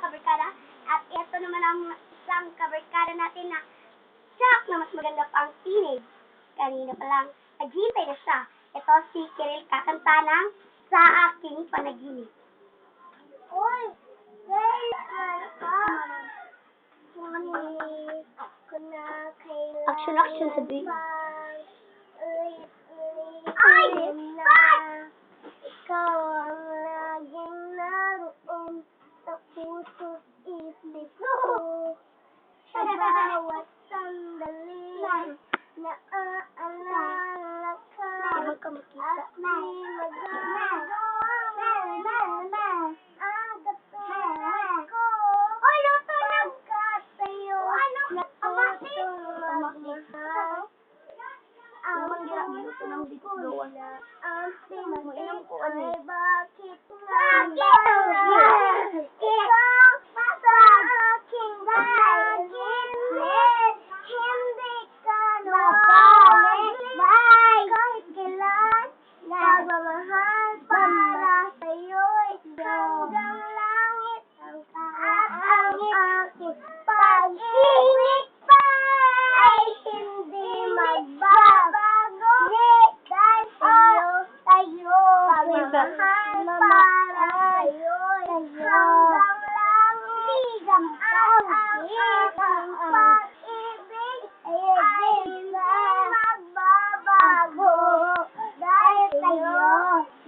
kabarkada. At ito naman ang isang kabarkada natin na siyak na mas maganda pang teenage. Kanina pa lang, naghintay na siya. Ito si Kiril kakanta ng Sa Aking Panaginip. Uy! Action sabi. Ay! Ikaw ang laging naroon sa puso't isip ko. Sa bawat sandali naaalala ka at di magagawa ang katulad ko. Oy, luto na! Sa'yo natutong magmahal. Ang pula, ang pinig ay bakit nga ba? Ikaw sa aking panaginip, hindi ka nawawala. Kahit kailan, nagmamahal para sa'yo'y hanggang langit at ang aking pag-ibig pa ay hindi magbabago. Dahil sa'yo, pagmamahal para sa'yo'y hanggang langit at ang aking pag-ibig ay hindi magbabago. Dahil sa'yo,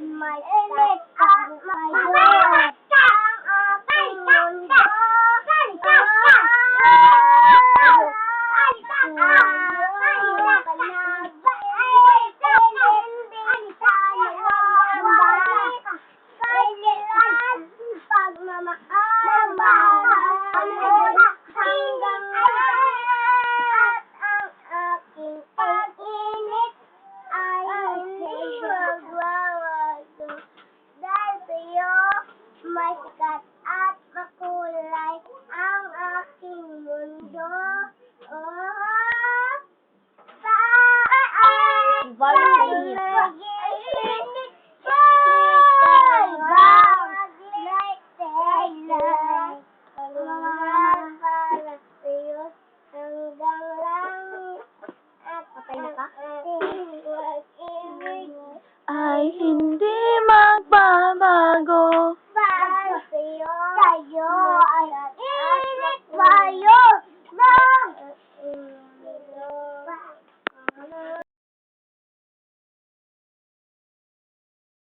may init at mapalit ang aking mundo. My God.